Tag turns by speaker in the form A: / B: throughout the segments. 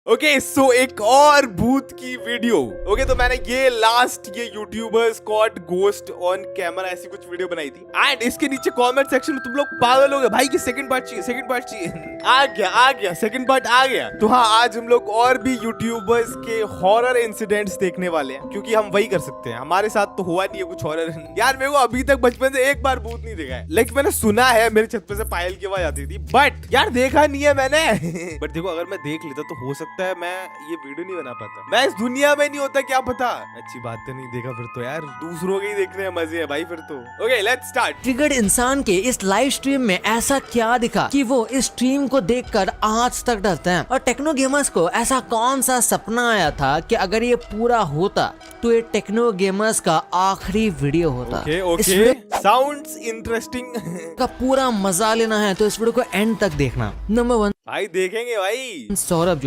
A: Okay so एक और भूत की वीडियो। ओके तो मैंने ये लास्ट ये YouTubers caught ghost on camera ऐसी कुछ वीडियो बनाई थी एंड इसके नीचे कमेंट सेक्शन में तुम लोग पागल हो गए भाई कि सेकंड पार्ट चाहिए आ गया सेकंड पार्ट आ गया। तो हाँ, आज हम लोग और भी यूट्यूबर्स के हॉरर इंसिडेंट्स देखने वाले हैं क्योंकि हम वही कर सकते हैं। हमारे साथ तो हुआ नहीं है कुछ हॉरर यार, मेरे को अभी तक बचपन से एक बार भूत नहीं देखा है। लेकिन मैंने सुना है मेरे छत पे से पायल की आवाज आती थी, बट यार देखा नहीं है मैंने। बट देखो अगर मैं देख लेता तो हो सकता है मैं ये वीडियो नहीं बना पाता। मैं इस दुनिया में नहीं होता, क्या पता। अच्छी बात है, नहीं देखा फिर तो यार, दूसरों के ही देखने में मजे है भाई फिर तो। Okay let's start.
B: ट्रिगर्ड इंसान के इस लाइव स्ट्रीम में ऐसा क्या दिखा कि वो इस स्ट्रीम को देखकर आज तक डरते हैं। और टेक्नो गेमर्स को ऐसा कौन सा सपना आया था कि अगर ये पूरा होता तो ये टेक्नो गेमर्स का आखिरी वीडियो होता।
A: Okay sounds interesting.
B: का पूरा मजा लेना है तो इस वीडियो को एंड तक देखना। नंबर 1
A: भाई देखेंगे भाई।
B: सौरभ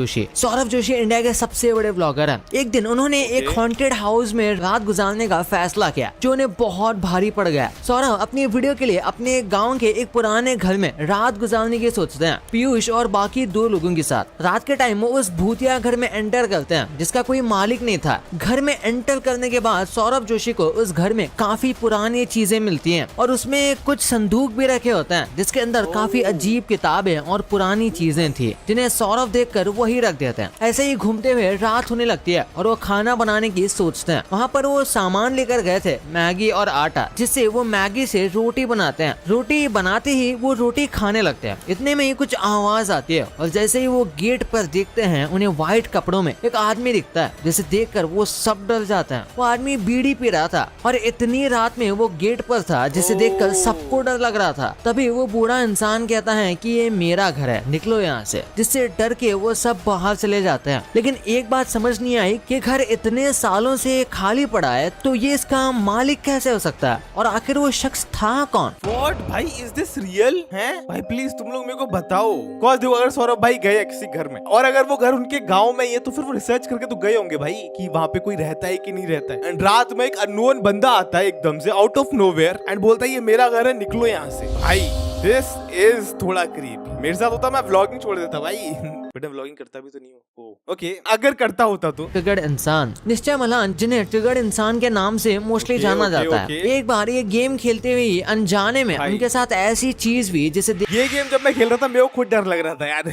B: जोशी इंडिया के सबसे बड़े ब्लॉगर हैं। एक दिन उन्होंने एक हॉन्टेड हाउस में रात गुजारने का फैसला किया जो उन्हें बहुत भारी पड़ गया। सौरभ अपनी वीडियो के लिए अपने गांव के एक पुराने घर में रात गुजारने की सोचते हैं, पीयूष और बाकी 2 लोगों के साथ। रात के टाइम वो उस भूतिया घर में एंटर करते हैं जिसका कोई मालिक नहीं था। घर में एंटर करने के बाद सौरभ जोशी को उस घर में काफी पुरानी चीजें मिलती हैं और उसमें कुछ संदूक भी रखे होते हैं जिसके अंदर काफी अजीब किताबें और पुरानी चीजें थी जिन्हें सौरभ देखकर वही रख देते हैं। ऐसे ही घूमते हुए रात होने लगती है और वो खाना बनाने की सोचते हैं। वहाँ पर वो सामान लेकर गए थे, मैगी और आटा, जिससे वो मैगी से रोटी बनाते हैं। रोटी बनाते ही वो रोटी खाने लगते हैं। इतने में ही कुछ आवाज आती है और जैसे ही वो गेट पर देखते हैं उन्हें व्हाइट कपड़ों में एक आदमी दिखता है, जिसे देखकर वो सब डर जाते हैं। वो आदमी बीड़ी पी रहा था और इतनी रात में वो गेट पर था जिसे देखकर सबको डर लग रहा था। तभी वो बूढ़ा इंसान कहता है कि ये मेरा घर है, निकलो यहाँ से, जिससे डर के वो सब बाहर चले जाते हैं। लेकिन एक बात समझ नहीं आई कि घर इतने सालों से खाली पड़ा है तो ये इसका मालिक कैसे हो सकता है और आखिर वो शख्स था कौन।
A: What भाई, इज दिस रियल है भाई? प्लीज तुम लोग मेरे को बताओ। कॉज देखो अगर सौरभ भाई गए किसी घर में और अगर वो घर उनके गांव में ही है तो फिर वो रिसर्च करके तो गए होंगे भाई कि वहाँ पे कोई रहता है कि नहीं रहता है। एंड रात में एक अननोन बंदा आता है एकदम से आउट ऑफ नोवेयर एंड बोलता है ये मेरा घर है, निकलो यहाँ से। भाई दिस इज थोड़ा क्रीपी। मेरे साथ होता मैं व्लॉगिंग छोड़ देता भाई। बट व्लॉगिंग करता भी तो नहीं हूँ। ओके अगर करता होता तो।
B: ट्रिगर्ड इंसान निश्चय मलान, जिन्हें ट्रिगर्ड इंसान के नाम से मोस्टली जाना जाता है। एक बार ये गेम खेलते हुए अनजाने में उनके साथ ऐसी चीज हुई जिसे
A: ये गेम जब मैं खेल रहा था मेरे को खुद डर लग रहा था यार।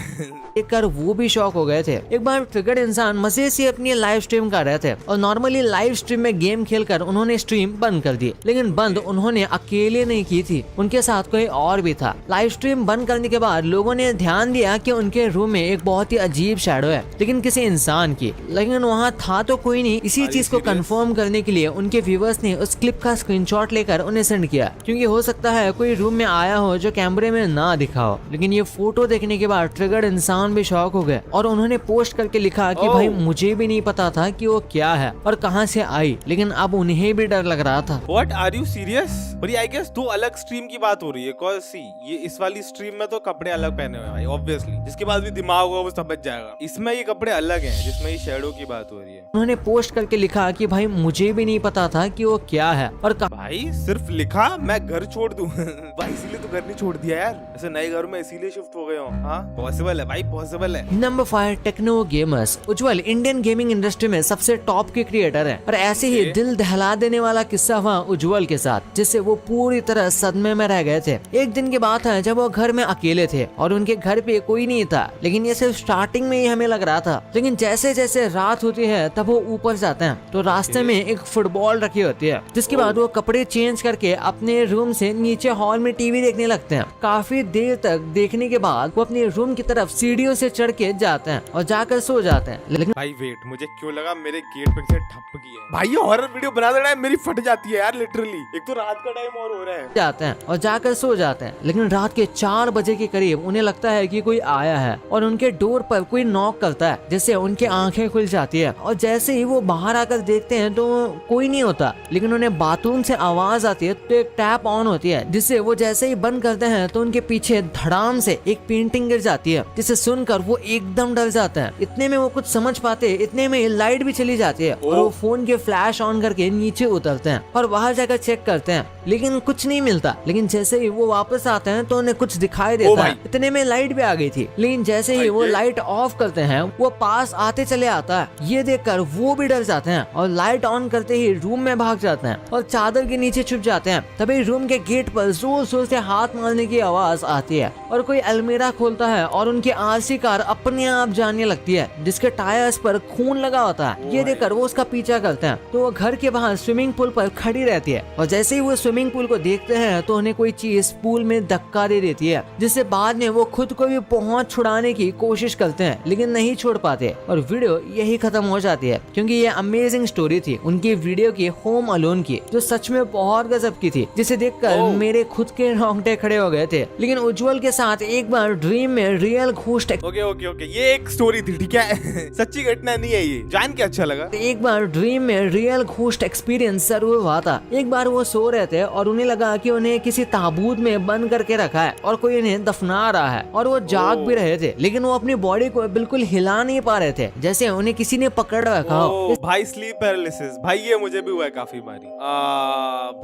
B: देखकर वो भी शॉक हो गए थे। एक बार ट्रिगर्ड इंसान मजे से अपनी लाइव स्ट्रीम कर रहे थे और नॉर्मली लाइव स्ट्रीम में गेम खेलकर उन्होंने स्ट्रीम बंद कर दी। लेकिन बंद उन्होंने अकेले नहीं की थी, उनके साथ कोई और भी था। लाइव स्ट्रीम बंद करने के बाद लोगों ने ध्यान दिया कि उनके रूम में एक बहुत ही अजीब शैडो है, लेकिन किसी इंसान की। लेकिन वहाँ था तो कोई नहीं। इसी चीज को कंफर्म करने के लिए उनके व्यूअर्स ने उस क्लिप का स्क्रीनशॉट लेकर उन्हें सेंड किया, क्योंकि हो सकता है कोई रूम में आया हो जो कैमरे में ना दिखा हो। लेकिन ये फोटो देखने के बाद ट्रिगर्ड इंसान भी शॉक हो गए और उन्होंने पोस्ट करके लिखा कि भाई मुझे भी नहीं पता था कि वो क्या है और कहाँ से आई, लेकिन अब उन्हें भी डर लग रहा था।
A: What are you serious? और ये आई गेस 2 अलग स्ट्रीम की बात हो रही है। कौन सी? ये इस वाली स्ट्रीम में तो कपड़े अलग पहने हुए हैं भाई ऑब्वियसली, जिसके पास भी दिमाग होगा वो समझ जाएगा। इसमें ये कपड़े अलग हैं जिसमें ये शैडो की बात हो रही है।
B: उन्होंने पोस्ट करके लिखा कि भाई मुझे भी नहीं पता था कि वो क्या है और
A: भाई सिर्फ लिखा मैं घर छोड़ दूं। भाई इसीलिए तो घर नहीं छोड़ दिया यार, ऐसे नए घर में इसीलिए शिफ्ट हो गए हो। हाँ पॉसिबल है भाई, पॉसिबल है।
B: Number 5 techno gamers. Ujjwal Indian gaming industry में सबसे टॉप के क्रिएटर है और ऐसे ही दिल दहला देने वाला किस्सा हुआ उज्जवल के साथ, जिससे वो पूरी तरह सदमे में रह गए थे। एक दिन की बात है जब वो घर में अकेले थे और उनके घर पे कोई नहीं था, लेकिन ये सिर्फ स्टार्टिंग में ही हमें लग रहा था। लेकिन जैसे जैसे रात होती है तब वो ऊपर जाते हैं तो रास्ते में एक फुटबॉल रखी होती है, जिसके बाद वो कपड़े चेंज करके अपने रूम से नीचे हॉल में टीवी देखने लगते हैं। काफी देर तक देखने के बाद वो अपने रूम की तरफ सीढ़ियों से चढ़ के जाते हैं और जाकर सो जाते हैं। लेकिन
A: भाई वेट, मुझे क्यों लगा मेरे गेट पे से ठप गई है। भाई ये हॉरर वीडियो बना देना है, मेरी फट जाती है यार लिटरली। एक तो रात का टाइम और हो रहा है।
B: जाते हैं और जाकर सो जाते हैं। लेकिन रात के 4 बजे के करीब उन्हें लगता है कि कोई आया है और उनके डोर पर कोई नॉक करता है, जिससे उनकी आंखें खुल जाती है। और जैसे ही वो बाहर आकर देखते हैं तो कोई नहीं होता, लेकिन उन्हें बाथरूम से आवाज आती है तो एक टैप ऑन होती है, जिससे वो जैसे ही बंद करते हैं तो उनके पीछे धड़ाम से एक पेंटिंग गिर जाती है, जिसे सुनकर वो एकदम डर जाते हैं। इतने में वो कुछ समझ पाते, इतने में लाइट भी चली जाती है और वो फोन के फ्लैश ऑन करके नीचे उतरते हैं और बाहर जाकर चेक करते हैं लेकिन कुछ नहीं मिलता। लेकिन जैसे ही वो वापस आते हैं तो उन्हें कुछ दिखाई
A: ओ
B: देता
A: भाई।
B: है। इतने में लाइट भी आ गई थी, लेकिन जैसे ही वो लाइट ऑफ करते हैं वो पास आते चले आता है। ये देखकर वो भी डर जाते हैं और लाइट ऑन करते ही रूम में भाग जाते हैं और चादर के नीचे छुप जाते हैं। तभी रूम के गेट पर जोर जोर से हाथ मारने की आवाज आती है और कोई अलमीरा खोलता है और उनकी आरसी कार अपने आप जाने लगती है, जिसके टायर्स पर खून लगा होता है। ये देखकर वो उसका पीछा करते हैं तो वो घर के बाहर स्विमिंग पूल पर खड़ी रहती है और जैसे ही वो स्विमिंग पूल को देखते हैं तो उन्हें कोई चीज पूल में धक्का दे देती है, जिससे बाद में वो खुद को भी पहुंच छुड़ाने की कोशिश करते हैं लेकिन नहीं छोड़ पाते और वीडियो यही खत्म हो जाती है। क्योंकि ये अमेजिंग स्टोरी थी उनकी वीडियो की होम अलोन की, जो सच में बहुत गजब की थी, जिसे देखकर मेरे खुद के रोंगटे खड़े हो गए थे। लेकिन उज्जवल के साथ एक बार ड्रीम में real ghost
A: okay okay okay, ये एक स्टोरी थी, ठीक है। सच्ची घटना नहीं है ये, जान के अच्छा लगा।
B: एक बार ड्रीम में रियल घोस्ट एक्सपीरियंस जरूर हुआ था। एक बार वो सो रहे थे और उन्हें लगा कि उन्हें किसी ताबूत में बंद करके रखा है और कोई उन्हें दफना रहा है और वो जाग भी रहे थे, लेकिन वो अपनी बॉडी को बिल्कुल हिला नहीं पा रहे थे, जैसे उन्हें किसी ने पकड़ रखा हो।
A: भाई स्लीप पैरालिसिस, भाई ये मुझे भी हुआ है काफी बारी।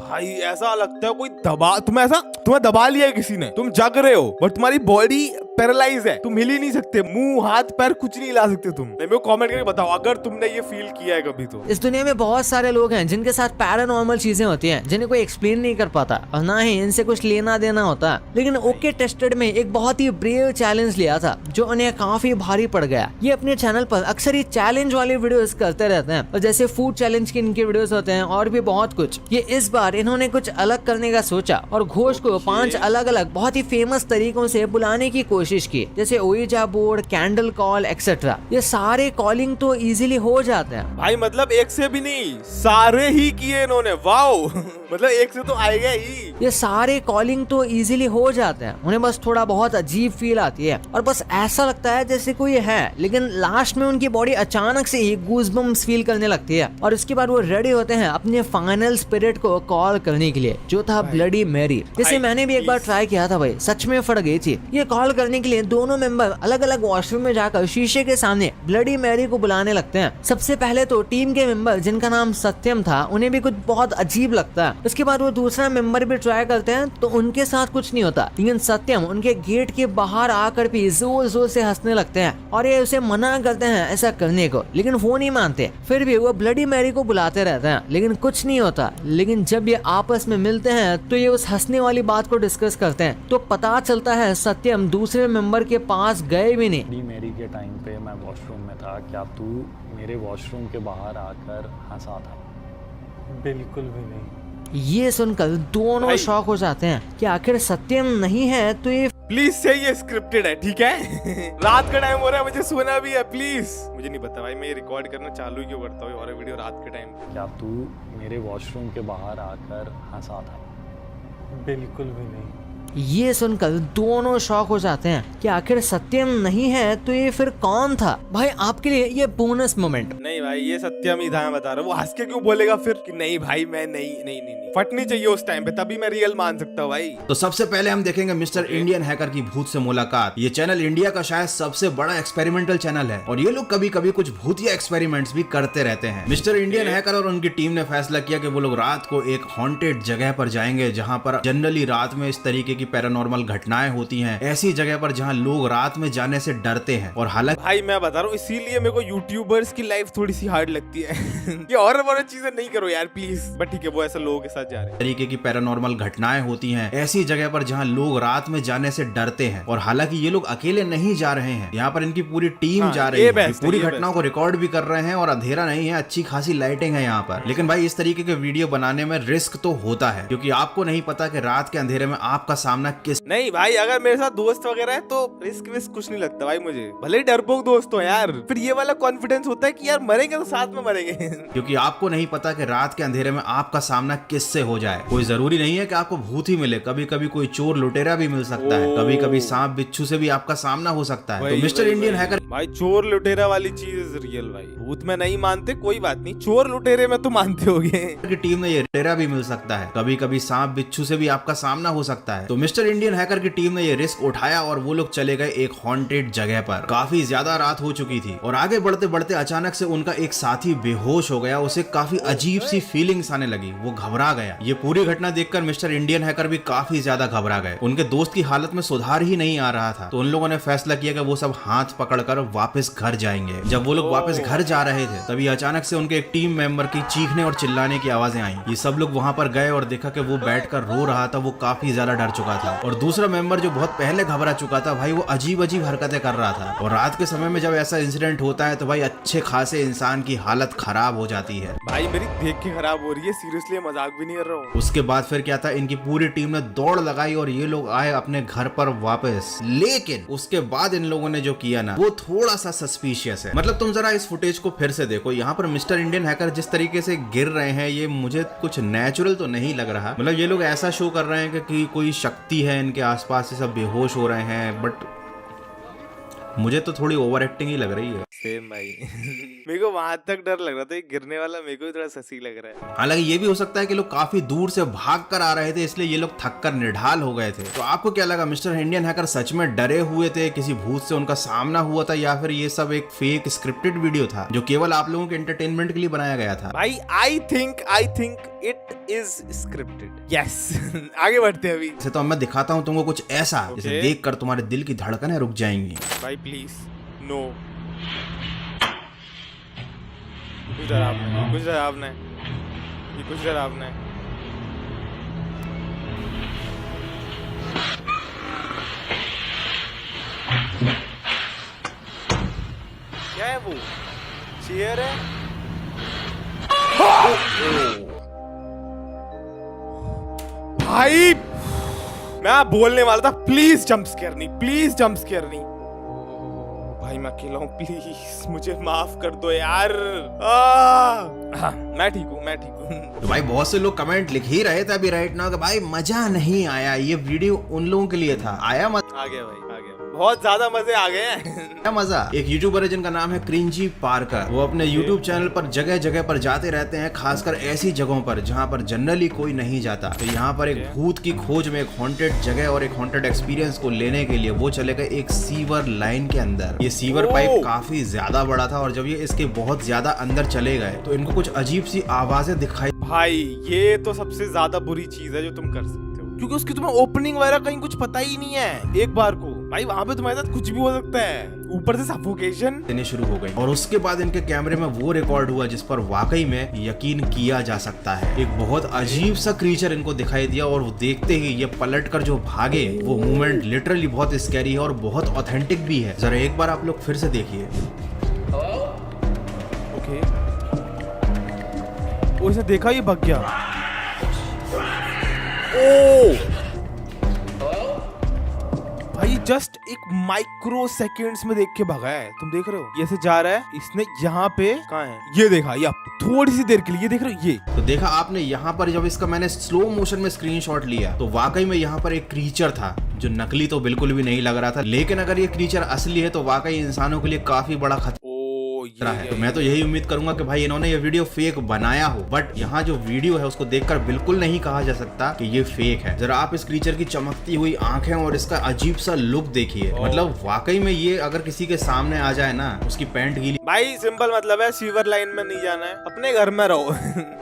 A: भाई ऐसा लगता है कोई तुम्हें दबा लिया है किसी ने, तुम जग रहे हो बट तुम्हारी बॉडी पैरालाइज है, तुम हिल ही नहीं सकते, मुंह हाथ पैर कुछ नहीं हिला सकते तुम। मेरे को कमेंट करके बताओ अगर तुमने ये फील किया है कभी तो।
B: इस दुनिया में बहुत सारे लोग हैं जिनके साथ पैरानॉर्मल चीजें होती हैं जिन्हें कोई एक्सप्लेन नहीं कर पाता और ना ही इनसे कुछ लेना देना होता। लेकिन ओके टेस्टेड में एक बहुत ही ब्रेव चैलेंज लिया था जो उन्हें काफी भारी पड़ गया। ये अपने चैनल पर अक्सर ही चैलेंज वाली वीडियोस करते रहते हैं और जैसे फूड चैलेंज की इनके वीडियोस होते हैं और भी बहुत कुछ। ये इस बार इन्होंने कुछ अलग करने का सोचा और घोष को 5 अलग अलग बहुत ही फेमस तरीकों से बुलाने की कोशिश की, जैसे ओइजा बोर्ड, कैंडल कॉल एक्सेट्रा। ये सारे कॉलिंग तो इजीली हो जाते हैं
A: भाई, मतलब एक से भी नहीं, सारे ही किए इन्होंने। वाओ मतलब एक से तो आएगा ही।
B: ये सारे कॉलिंग तो इजीली हो जाते हैं, उन्हें बस थोड़ा बहुत अजीब फील आती है और बस ऐसा लगता है जैसे कोई है, लेकिन लास्ट में उनकी बॉडी अचानक से ही गूज़बम्स फील करने लगती है और उसके बाद वो रेडी होते हैं अपने फाइनल स्पिरिट को कॉल करने के लिए, जो था ब्लडी मैरी। जैसे मैंने भी एक बार ट्राई किया था भाई, सच में फट गई थी। ये कॉल करने के लिए दोनों मेंबर अलग अलग वॉशरूम में जाकर शीशे के सामने ब्लडी मैरी को बुलाने लगते हैं। सबसे पहले तो टीम के मेंबर जिनका नाम सत्यम था उन्हें भी कुछ बहुत अजीब लगता है। उसके बाद वो दूसरा मेंबर भी ट्राई करते हैं तो उनके साथ कुछ नहीं होता, लेकिन सत्यम उनके गेट के बाहर आकर भी जोर जोर से हंसने लगते हैं और ये उसे मना करते हैं ऐसा करने को, लेकिन वो नहीं मानते। फिर भी वो ब्लडी मैरी को बुलाते रहते हैं लेकिन कुछ नहीं होता। लेकिन जब ये आपस में मिलते हैं तो ये उस हंसने वाली बात को डिस्कस करते हैं तो पता चलता है सत्यम दूसरे मेंबर के पास गए भी नहीं।
C: मेरी के टाइम पे मैं वॉशरूम में था, क्या तू मेरे वॉशरूम के बाहर आकर हंसा था?
D: बिल्कुल भी नहीं।
B: ये सुनकर दोनों शॉक हो जाते हैं कि आखिर सत्यम नहीं है तो ये
A: प्लीज से ये स्क्रिप्टेड है, ठीक है। रात का टाइम हो रहा है, मुझे सोना भी है, प्लीज। मुझे नहीं पता भाई, मैं ये रिकॉर्ड करना चालू क्यों करता हूँ और वीडियो रात के टाइम।
C: क्या तू मेरे वॉशरूम के बाहर आकर हंसा था?
D: बिल्कुल भी नहीं।
B: ये सुनकर दोनों शॉक हो जाते हैं कि आखिर सत्यम नहीं है तो ये फिर कौन था। भाई आपके लिए ये बोनस मोमेंट।
A: नहीं भाई, ये सत्यम ही था, मैं बता रहा हूँ। वो हंस के क्यों बोलेगा फिर कि नहीं भाई मैं नहीं। फटनी चाहिए उस टाइम पे, तभी मैं रियल मान सकता हूँ भाई।
E: तो सबसे पहले हम देखेंगे मिस्टर इंडियन हैकर की भूत से मुलाकात। ये चैनल इंडिया का शायद सबसे बड़ा एक्सपेरिमेंटल चैनल है और ये लोग कभी कभी कुछ भूतिया एक्सपेरिमेंट्स भी करते रहते हैं। मिस्टर इंडियन हैकर और उनकी टीम ने फैसला किया कि वो लोग रात को एक हॉन्टेड जगह पर जाएंगे जहां पर जनरली रात में इस तरीके की पैरानॉर्मल घटनाएं होती हैं। ऐसी जगह पर जहां लोग रात में जाने से डरते हैं। और हालांकि
A: भाई मैं बता रहा हूँ, इसीलिए मेरे को यूट्यूबर्स की लाइफ थोड़ी सी हार्ड लगती है। ये और चीजें नहीं करो यार प्लीज। बट ठीक है, वो ऐसे लोगों के साथ जा रहे हैं।
E: तरीके की पैरानॉर्मल घटनाएं होती हैं ऐसी जगह पर जहां लोग रात में जाने से डरते हैं। और हालांकि ये लोग अकेले नहीं जा रहे हैं, यहाँ पर इनकी पूरी टीम जा रही है। पूरी घटनाओं को रिकॉर्ड भी कर रहे हैं और अंधेरा नहीं है, अच्छी खासी लाइटिंग है यहाँ पर। लेकिन भाई इस तरीके के वीडियो बनाने में रिस्क तो होता है, क्योंकि आपको नहीं पता कि रात के अंधेरे में आपका सामना किस।
A: नहीं भाई, अगर मेरे साथ दोस्त वगैरह है तो रिस्क विस्क कुछ नहीं लगता भाई मुझे, भले ही डरपोक दोस्त हो यार। फिर ये वाला कॉन्फिडेंस होता है कि यार मरेंगे तो साथ में मरेंगे।
E: क्योंकि आपको नहीं पता कि रात के अंधेरे में आपका सामना किससे हो जाए। कोई जरूरी नहीं है कि आपको भूत ही मिले, कभी कभी कोई चोर लुटेरा भी मिल सकता है, कभी कभी सांप बिच्छू से भी आपका सामना हो सकता है। तो मिस्टर इंडियन हैकर
A: भाई, चोर लुटेरा वाली चीज रियल भाई। भूत में नहीं मानते कोई बात नहीं, चोर लुटेरे में तो मानते होगे।
E: की टीम ने ये लुटेरा भी मिल सकता है, कभी कभी सांप बिच्छू से भी आपका सामना हो सकता है। तो मिस्टर इंडियन हैकर की टीम ने ये रिस्क उठाया और वो लोग चले गए एक हॉन्टेड जगह पर। काफी ज्यादा रात हो चुकी थी और आगे बढ़ते बढ़ते अचानक से उनका एक साथी बेहोश हो गया, उसे काफी अजीब सी फीलिंग्स आने लगी, वो घबरा गया। ये पूरी घटना देखकर मिस्टर इंडियन हैकर भी काफी ज्यादा घबरा गए। उनके दोस्त की हालत में सुधार ही नहीं आ रहा था, तो उन लोगों ने फैसला किया कि वो सब हाथ पकड़कर वापस घर जाएंगे। जब वो लोग वापस घर जा रहे थे तभी अचानक से उनके एक टीम मेंबर की चीखने और चिल्लाने की आवाजें आई। ये सब लोग वहां पर गए और देखा कि वो बैठकर रो रहा था, वो काफी ज्यादा डर चुका था। और दूसरा मेंबर जो बहुत पहले घबरा चुका था भाई, वो अजीब अजीब हरकतें कर रहा था। और रात के समय में जब ऐसा इंसिडेंट होता है तो भाई अच्छे खासे इंसान की हालत खराब हो जाती है।
A: भाई मेरी देख के खराब हो रही है, सीरियसली मजाक भी नहीं कर रहा हूँ।
E: उसके बाद फिर क्या था, इनकी पूरी टीम ने दौड़ लगाई और ये लोग आए अपने घर पर वापस। लेकिन उसके बाद इन लोगों ने जो किया ना, वो थोड़ा सा सस्पिशियस है। मतलब तुम जरा इस फुटेज को फिर से देखो, यहाँ पर मिस्टर इंडियन हैकर जिस तरीके से गिर रहे हैं ये मुझे कुछ नेचुरल तो नहीं लग रहा। मतलब ये लोग ऐसा शो कर रहे हैं कि कोई शक्ति है इनके आसपास, ये सब बेहोश हो रहे हैं, बट मुझे तो थोड़ी ओवर एक्टिंग ही लग रही है।
A: सेम भाई मेरे को वहां तक डर लग रहा था, गिरने वाला मेरे को भी थोड़ा ससी लग रहा है।
E: हालांकि ये भी हो सकता है कि लोग काफी दूर से भाग कर आ रहे थे, इसलिए ये लोग थक कर निढाल हो गए थे। तो आपको क्या लगा, मिस्टर इंडियन हैकर सच में डरे हुए थे, किसी भूत से उनका सामना हुआ था, या फिर ये सब एक फेक स्क्रिप्टेड वीडियो था जो केवल आप लोगों के एंटरटेनमेंट के लिए बनाया गया था?
A: भाई I think it is scripted. Yes आगे बढ़ते हैं अभी।
E: तो मैं दिखाता हूँ तुमको कुछ ऐसा जिसे देखकर तुम्हारे दिल की धड़कनें रुक जाएंगी।
A: भाई प्लीज नो, कुछ डरावना, कुछ डरावना है, ये कुछ डरावना है। क्या है वो? चेयर है? भाई मैं बोलने वाला था, प्लीज जंप स्केयर नहीं, प्लीज जंप स्केयर नहीं। भाई मैं अकेला हूँ, प्लीज मुझे माफ कर दो यार। मैं ठीक हूँ, मैं ठीक हूँ।
E: तो भाई बहुत से लोग कमेंट लिख ही रहे थे अभी राइट नाउ कि भाई मजा नहीं आया, ये वीडियो उन लोगों के लिए था। आया मजा?
A: आ गया भाई, आ गया, बहुत ज्यादा मजे आ गए हैं।
E: क्या मजा? एक यूट्यूबर है जिनका नाम है क्रिंजी पार्कर, वो अपने यूट्यूब चैनल पर जगह जगह पर जाते रहते हैं, खासकर ऐसी जगहों पर जहां पर जनरली कोई नहीं जाता। तो यहाँ पर एक भूत की खोज में, एक हॉन्टेड जगह और एक हॉन्टेड एक्सपीरियंस को लेने के लिए वो चले गए एक सीवर लाइन के अंदर। ये सीवर पाइप काफी ज्यादा बड़ा था और जब ये इसके बहुत ज्यादा अंदर चले गए तो इनको कुछ अजीब सी आवाजें दिखाई।
A: भाई ये तो सबसे ज्यादा बुरी चीज है जो तुम कर सकते हो, क्योंकि उसकी तुम्हें ओपनिंग वगैरह कहीं कुछ पता ही नहीं है। एक बार को भाई वहां पे तुम्हारे साथ कुछ भी हो सकता है, ऊपर से सफोकेशन देने
E: शुरू हो गई। और उसके बाद इनके कैमरे में वो रिकॉर्ड हुआ जिस पर वाकई में यकीन किया जा सकता है। एक बहुत अजीब सा क्रीचर इनको दिखाई दिया और वो देखते ही ये पलट कर जो भागे, वो मूवमेंट लिटरली बहुत स्कैरी है और बहुत ऑथेंटिक भी है। जरा एक बार आप लोग फिर से देखिए।
A: ओके, वो इसे देखा, ये भाग गया। ओ भाई जस्ट एक माइक्रो सेकेंड्स में देख के भागा है, तुम देख रहे हो? ये ऐसे जा रहा है, इसने यहाँ पे कहाँ है ये देखा, या थोड़ी सी देर के लिए, ये देख रहे हो? ये
E: तो देखा आपने, यहाँ पर जब इसका मैंने स्लो मोशन में स्क्रीनशॉट लिया तो वाकई में यहाँ पर एक क्रीचर था जो नकली तो बिल्कुल भी नहीं लग रहा था। लेकिन अगर ये क्रीचर असली है तो वाकई इंसानों के लिए काफी बड़ा खतरा है। तो मैं तो यही उम्मीद करूंगा कि भाई इन्होंने ये वीडियो फेक बनाया हो, बट यहाँ जो वीडियो है उसको देखकर बिल्कुल नहीं कहा जा सकता कि ये फेक है। जरा आप इस क्रीचर की चमकती हुई आंखें और इसका अजीब सा लुक देखिए। मतलब वाकई में ये अगर किसी के सामने आ जाए ना, उसकी पैंट गीली।
A: भाई सिंपल मतलब है, सीवर लाइन में नहीं जाना है, अपने घर में रहो।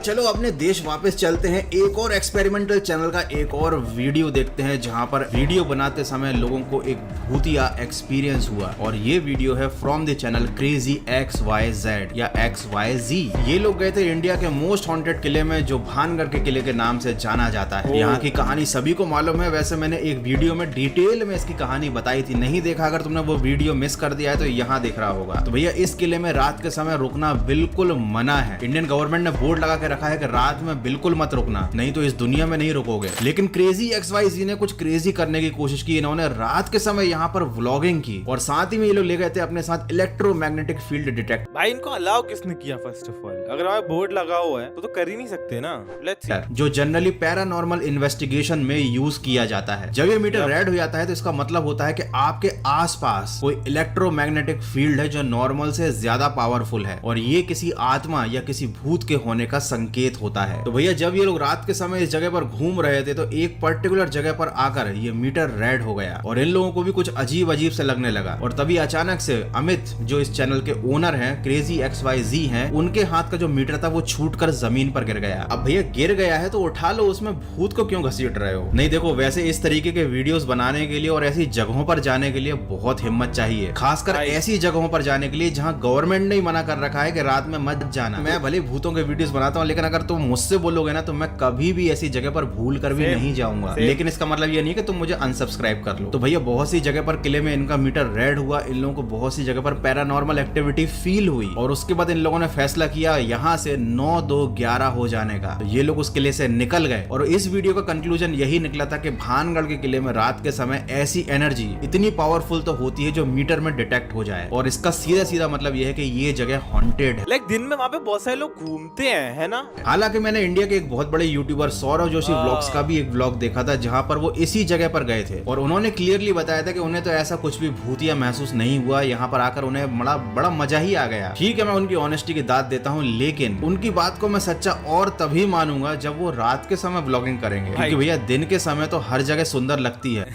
E: चलो अपने देश वापस चलते हैं, एक और एक्सपेरिमेंटल चैनल का एक और वीडियो देखते हैं जहाँ पर वीडियो बनाते समय लोगों को एक भूतिया एक्सपीरियंस हुआ। और ये वीडियो है from the channel crazy XYZ या XYZ। ये लोग गए थे इंडिया के मोस्ट हॉन्टेड किले में जो भानगढ़ के किले के नाम से जाना जाता है। यहाँ की कहानी सभी को मालूम है, वैसे मैंने एक वीडियो में डिटेल में इसकी कहानी बताई थी, नहीं देखा अगर तुमने वो वीडियो मिस कर दिया है तो यहाँ देख रहा होगा। तो भैया इस किले में रात के समय रुकना बिल्कुल मना है। इंडियन गवर्नमेंट ने बोर्ड लगा के रखा है कि रात में बिल्कुल मत रुकना, नहीं तो इस दुनिया में नहीं रुकोगे। लेकिन क्रेजी XYZ ने कुछ क्रेजी करने की कोशिश की। इन्होंने रात के समय यहाँ पर व्लॉगिंग की और साथ ही में ये लोग ले गए थे अपने साथ इलेक्ट्रोमैग्नेटिक फील्ड डिटेक्ट।
A: भाई इनको अलाउ किसने किया? फर्स्ट ऑफ ऑल अगर हमारा बोर्ड लगा हुआ है तो कर ही नहीं सकते ना। लेट्स सी,
E: जो जनरली पैरानॉर्मल इन्वेस्टिगेशन में यूज किया जाता है। जब ये मीटर रेड हो जाता है तो इसका मतलब होता है कि आपके आसपास कोई इलेक्ट्रोमैग्नेटिक फील्ड है जो नॉर्मल से ज्यादा पावरफुल है और ये किसी आत्मा या किसी भूत के होने का संकेत होता है। तो भैया जब ये लोग रात के समय इस जगह पर घूम रहे थे तो एक पर्टिकुलर जगह पर आकर ये मीटर रेड हो गया और इन लोगों को भी कुछ अजीब अजीब से लगने लगा। और तभी अचानक से अमित जो इस चैनल के ओनर ओनर हैं क्रेजी XYZ हैं, उनके हाथ का जो मीटर था वो छूटकर जमीन पर गिर गया। अब भैया गिर गया है तो उठा लो, उसमें भूत को क्यों घसीट रहे हो? नहीं देखो, वैसे इस तरीके के वीडियोस बनाने के लिए और ऐसी जगहों पर जाने के लिए बहुत हिम्मत चाहिए, खासकर ऐसी जगहों पर जाने के लिए जहां गवर्नमेंट ने मना कर रखा है कि रात में मत जाना। मैं भले भूतों के वीडियोस बनाता हूं, लेकिन अगर तुम मुझसे बोलोगे ना तो मैं कभी भी ऐसी जगह पर भूल कर भी नहीं जाऊंगा। लेकिन इसका मतलब ये नहीं कि तुम मुझे अनसब्सक्राइब कर लो। तो भैया बहुत सी जगह पर किले में इनका मीटर रेड हुआ, इन लोगों को बहुत सी जगह पर पैरानॉर्मल एक्टिविटी फील हुई और उसके बाद इन लोगों ने फैसला किया यहाँ से 9-2-11 हो जाने का। तो ये लोग उस किले से निकल गए और इस वीडियो का कंक्लूजन यही निकला था कि भानगढ़ के किले में रात के समय ऐसी एनर्जी इतनी पावरफुल तो होती है जो मीटर में डिटेक्ट हो जाए, और इसका सीधा सीधा मतलब यह है कि ये जगह हॉन्टेड है।
A: लाइक दिन में वहाँ पे बहुत सारे लोग घूमते हैं, है ना?
E: हालांकि मैंने इंडिया के एक बहुत बड़े यूट्यूबर सौरव जोशी व्लॉग्स का भी एक व्लॉग देखा था जहां पर वो इसी जगह पर गए थे और उन्होंने क्लियरली बताया था कि उन्हें तो ऐसा कुछ भी भूतिया महसूस नहीं हुआ, यहाँ पर आकर उन्हें बड़ा मजा ही आ गया। ठीक है, मैं उनकी ऑनेस्टी की दाद देता हूँ, लेकिन उनकी बात को मैं सच्चा और तभी मानूंगा जब वो रात के समय व्लॉगिंग करेंगे, क्योंकि भैया दिन के समय तो हर जगह सुंदर लगती है।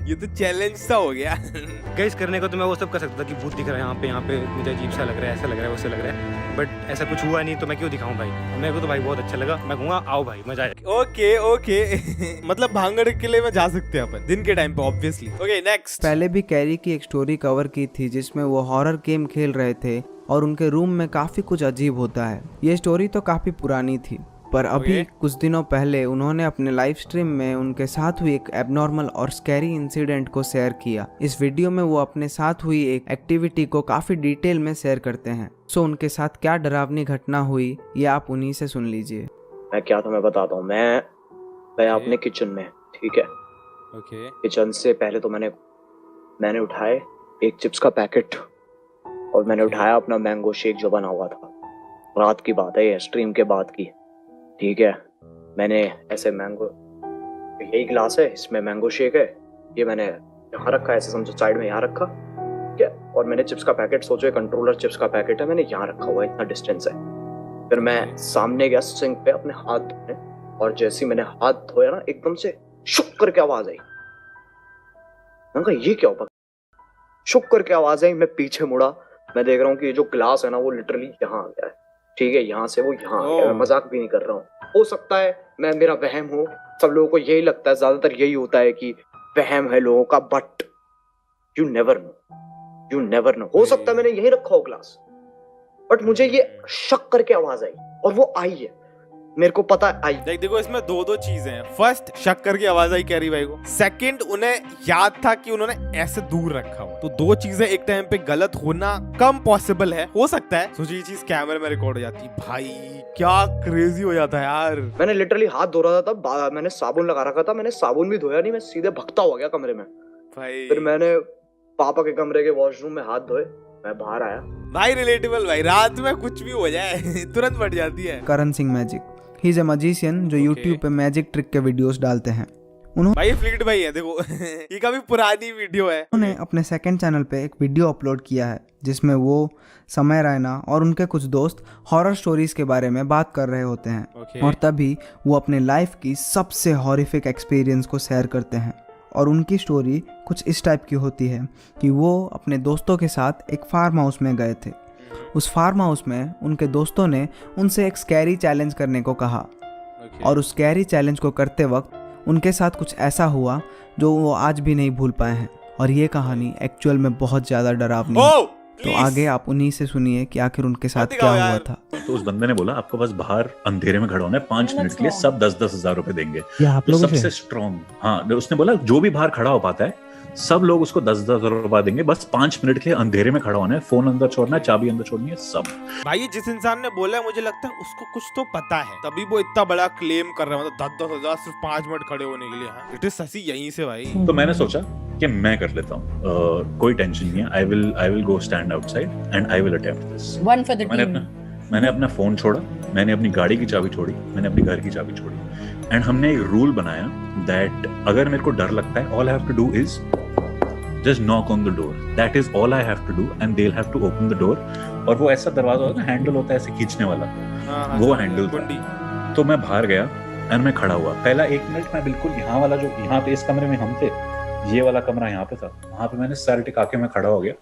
A: ये तो चैलेंज सा हो गया।
F: गेस करने को तो मैं वो सब कर सकता था कि भूत दिख रहा है यहाँ पे मुझे अजीब सा लग रहा है, ऐसा लग रहा है, वैसे लग रहा है, बट ऐसा कुछ हुआ नहीं तो मैं क्यों दिखाऊं भाई। मेरे को तो भाई बहुत अच्छा लगा, मैं कहूँगा आओ भाई मजा आएगा।
A: ओके मतलब भानगढ़ किले में जा सकते हैं अपन दिन के टाइम पे ऑब्वियसली। Okay next.
G: पहले भी कैरी की एक स्टोरी कवर की थी जिसमें वो हॉरर गेम खेल रहे थे और उनके रूम में काफी कुछ अजीब होता है। ये स्टोरी तो काफी पुरानी थी, पर अभी कुछ दिनों पहले उन्होंने अपने लाइव स्ट्रीम में उनके साथ हुई एक एबनॉर्मल और स्कैरी इंसिडेंट को शेयर किया। इस वीडियो में वो अपने साथ हुई एक एक्टिविटी को काफी डिटेल में शेयर करते हैं। सो उनके साथ क्या डरावनी घटना हुई ये आप उन्हीं से सुन लीजिए।
H: मैं क्या था मैं बताता हूँ। मैं अपने किचन में, ठीक है,
A: ओके
H: किचन से पहले तो मैंने उठाए एक चिप्स का पैकेट और मैंने उठाया अपना मैंगो शेक जो बना हुआ था। रात की बात है, ये स्ट्रीम के बाद की, ठीक है। मैंने ऐसे मैंगो, यही ग्लास है, इसमें मैंगो शेक है, ये मैंने यहाँ रखा, ऐसे समझो साइड में यहाँ रखा, ठीक है। और मैंने चिप्स का पैकेट, सोचो कंट्रोलर चिप्स का पैकेट है, मैंने यहाँ रखा हुआ है, इतना डिस्टेंस है। फिर मैं सामने गया सिंक पे अपने हाथ धोने, और जैसे ही मैंने हाथ धोया ना एकदम से शुक करके आवाज आई। मैंने कहा ये क्या हुआ? शुक करके आवाज आई। मैं पीछे मुड़ा, मैं देख रहा हूँ कि ये जो ग्लास है ना वो लिटरली यहाँ आ गया है, ठीक है, यहाँ से वो यहाँ आ गया। मैं मजाक भी नहीं कर रहा हूँ। हो सकता है मेरा वहम हो, सब लोगों को यही लगता है, ज्यादातर यही होता है कि वहम है लोगों का, बट यू नेवर नो। हो सकता है मैंने यही रखा हो ग्लास, बट मुझे ये शक करके आवाज आई और वो आई है, मेरे को पता आई।
A: देखो इसमें दो चीजें हैं। फर्स्ट, शक करके आवाज आई कैरी भाई को। सेकंड, उन्हें याद था कि उन्होंने ऐसे दूर रखा हो। तो दो चीजें एक टाइम पे गलत होना कम पॉसिबल है, हो सकता है। सोचिए ये चीज कैमरे में रिकॉर्ड हो जाती, भाई क्या क्रेजी हो जाता है यार।
H: मैंने लिटरली हाथ धो रहा था तब, मैंने साबुन लगा रखा था, मैंने साबुन भी धोया नहीं, मैं सीधे भगता हो गया कमरे में
A: भाई।
H: फिर मैंने पापा के कमरे के वॉशरूम में हाथ धोए, मैं बाहर आया।
A: भाई रिलेटेबल भाई, रात में कुछ भी हो जाए तुरंत बढ़ जाती है।
G: Karan Singh magic, he is a magician जो यूट्यूब पे मैजिक ट्रिक के वीडियोस डालते हैं।
A: भाई फ्लिक्ड भाई है, देखो ये काफी पुरानी वीडियो है।
G: उन्होंने अपने सेकंड चैनल पे एक वीडियो अपलोड किया है जिसमें वो समय रैना और उनके कुछ दोस्त हॉरर स्टोरीज के बारे में बात कर रहे होते हैं। और तभी वो अपने लाइफ की सबसे हॉरिफिक एक्सपीरियंस को शेयर करते हैं। और उनकी स्टोरी कुछ इस टाइप की होती है कि वो अपने दोस्तों के साथ एक फार्म हाउस में गए थे। उस फार्म हाउस में उनके दोस्तों ने उनसे एक स्कैरी चैलेंज करने को कहा। और उस स्कैरी चैलेंज को करते वक्त उनके साथ कुछ ऐसा हुआ जो वो आज भी नहीं भूल पाए हैं। और ये कहानी एक्चुअल में बहुत ज़्यादा डरावनी है। तो आगे आप उन्हीं से सुनिए कि आखिर उनके साथ क्या हुआ था।
I: तो उस बंदे ने बोला आपको बस बाहर अंधेरे में खड़ा होना है 5 मिनट के लिए, सब 10-10 हजार रुपए देंगे। तो सबसे स्ट्रॉन्ग, हाँ, उसने बोला जो भी बाहर खड़ा हो पाता है सब लोग उसको 10-10 रुपए देंगे, बस 5 मिनट के लिए अंधेरे में खड़ा होना है, फोन अंदर छोड़ना है, चाबी अंदर छोड़नी है, सब।
A: भाई जिस इंसान ने बोला है मुझे लगता है उसको कुछ तो पता है, तभी वो इतना बड़ा क्लेम कर रहा है। मतलब 10-10 हजार सिर्फ 5 मिनट खड़े होने के लिए। इट इज ससी यहीं से भाई।
I: तो मैंने सोचा कि मैं कर लेता हूँ, कोई टेंशन नहीं है। I will go stand outside and I will attempt this.
J: One for the team.
I: मैंने अपना फोन छोड़ा, मैंने अपनी गाड़ी की चाबी छोड़ी, मैंने अपनी घर की चाबी छोड़ी, एंड हमने एक रूल बनाया दैट अगर मेरे को डर लगता है, all I have to do is just knock on the door. That is all I have to do and they'll have to open the door. और वो ऐसा दरवाजा होता है, हैंडल होता है ऐसे खींचने वाला, वो हैंडल था। तो मैं बाहर गया और मैं खड़ा हुआ। पहला 1 मिनट मैं बिल्कुल यहाँ वाला, जो यहाँ पे इस कमरे में हम थे, ये वाला कमरा यहाँ पे था, वहां पे मैंने सर टिका के मैं खड़ा हो गया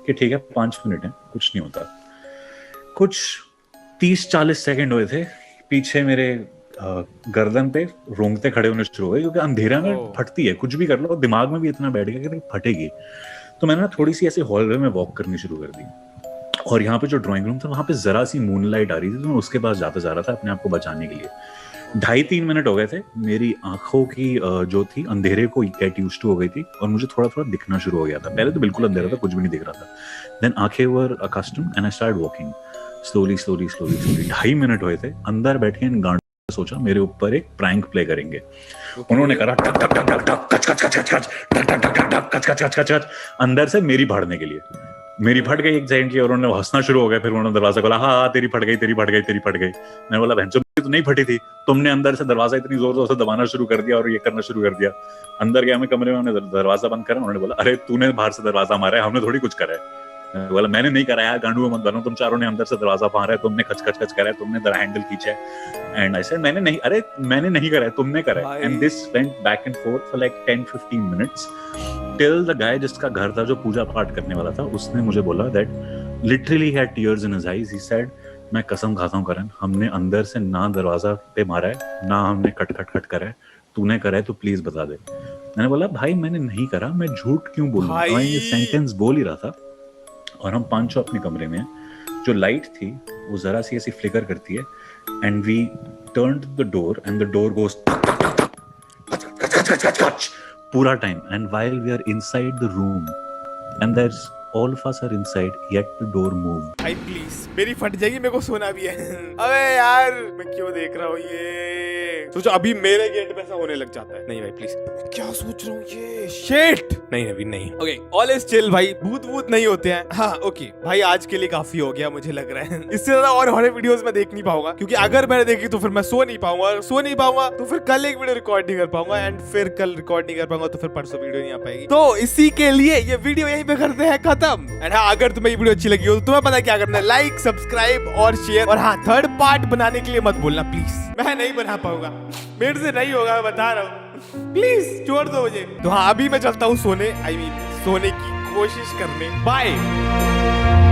I: कि ठीक है 5 मिनट है, कुछ नहीं होता। कुछ 30-40 सेकंड हुए थे, पीछे मेरे गर्दन पे रोंगटे खड़े होने शुरू हो गए, क्योंकि अंधेरा में फटती है, कुछ भी कर लो दिमाग में भी इतना बैठ गया कि फटेगी। तो मैंने ना थोड़ी सी ऐसे हॉलवे में वॉक करनी शुरू कर दी, और यहाँ पे जो ड्राइंग रूम था वहां पे जरा सी मूनलाइट आ रही थी, तो मैं उसके पास जाता जा रहा था अपने आप को बचाने के लिए। 2.5-3 मिनट हो गए थे, मेरी आंखों की जो थी अंधेरे को गेट यूज्ड टू हो गई थी, और मुझे थोड़ा थोड़ा दिखना शुरू हो गया था। पहले तो बिल्कुल अंधेरा था, कुछ भी नहीं दिख रहा था। देन आंखें were accustomed and I start walking slowly slowly slowly slowly. 2.5 minute हुए थे, अंदर बैठे इन गांड सोचा मेरे ऊपर एक प्रैंक प्ले करेंगे। उन्होंने करा टक टक टक टक टक कच कच कच कच कच टक टक टक टक टक कच कच कच कच कच अंदर से मेरी फाड़ने के लिए। मेरी फट गई एक सेकंड की, और उन्होंने हंसना शुरू हो गया। फिर उन्होंने दरवाजा खोला, हाँ तेरी फट गई तेरी फट गई तेरी फट गई। मैंने बोला बहन तो नहीं फटी थी, तुमने अंदर से दरवाजा इतनी जोर जोर से दबाना शुरू कर दिया और ये करना शुरू कर दिया। अंदर गया मैं कमरे में, हमने दरवाजा बंद करा। उन्होंने बोला अरे तूने बाहर से दरवाजा मारा है, हमने थोड़ी कुछ करा है। बोला मैंने नहीं करा यार, गांडू मत बनो, तुम चारों ने अंदर से दरवाजा फाड़ा है, तुमने खच खच खच करा है, तुमने दर हैंडल खींचा है। एंड आई सेड मैंने नहीं, अरे मैंने नहीं करा है, तुमने करा है। And this went back and fourth for like 10-15 minutes till the guy जिसका घर था, जो पूजा पाठ करने वाला था, उसने मुझे बोला that literally had tears in his eyes. He said मैं कसम खाता हूं करण, हमने अंदर से ना दरवाजा पे मारा है, ना हमने खट खट खट करा है, तूने करा है तो प्लीज बता दे। मैंने बोला भाई मैंने नहीं करा, मैं झूठ क्यों बोलूं। मैं ये सेंटेंस बोल ही रहा था, और हम पांचों अपने कमरे में, जो लाइट थी वो जरा सी ऐसी फ्लिकर करती है, and we turned the door and the door goes पूरा time. And while we are inside the room and that's all of us are inside, yet the door moved.
A: भाई प्लीज मेरी फट जाएगी, मेरे को सोना भी है। अबे यार मैं क्यों देख रहा हूँ ये? सोचो अभी मेरे गेट पे ऐसा होने लग जाता है। नहीं भाई प्लीज, क्या सोच रहा हूँ ये? शिट नहीं अभी नहीं। ओके ऑल इज चिल भाई, भूत भूत नहीं होते हैं। हाँ ओके भाई आज के लिए काफी हो गया मुझे लग रहा है। इससे ज्यादा और हॉरर वीडियोस में देख नहीं पाऊंगा, क्योंकि अगर मैंने देखी तो फिर मैं सो नहीं पाऊंगा, और सो नहीं पाऊंगा तो फिर कल एक वीडियो रिकॉर्ड नहीं कर पाऊंगा, एंड फिर कल रिकॉर्ड नहीं कर पाऊंगा तो फिर परसों वीडियो नहीं आ पाएगी। तो इसी के लिए ये वीडियो यहीं पे करते हैं खत्म। एंड हाँ अगर तुम्हें ये वीडियो अच्छी लगी हो तो तुम्हें पता क्या करना है, लाइक सब्सक्राइब और शेयर। और हाँ थर्ड पार्ट बनाने के लिए मत बोलना प्लीज, मैं नहीं बना पाऊंगा, मेरे से नहीं होगा, मैं बता रहा हूँ, प्लीज छोड़ दो मुझे। तो हाँ अभी मैं चलता हूँ सोने, सोने की कोशिश करने। बाय।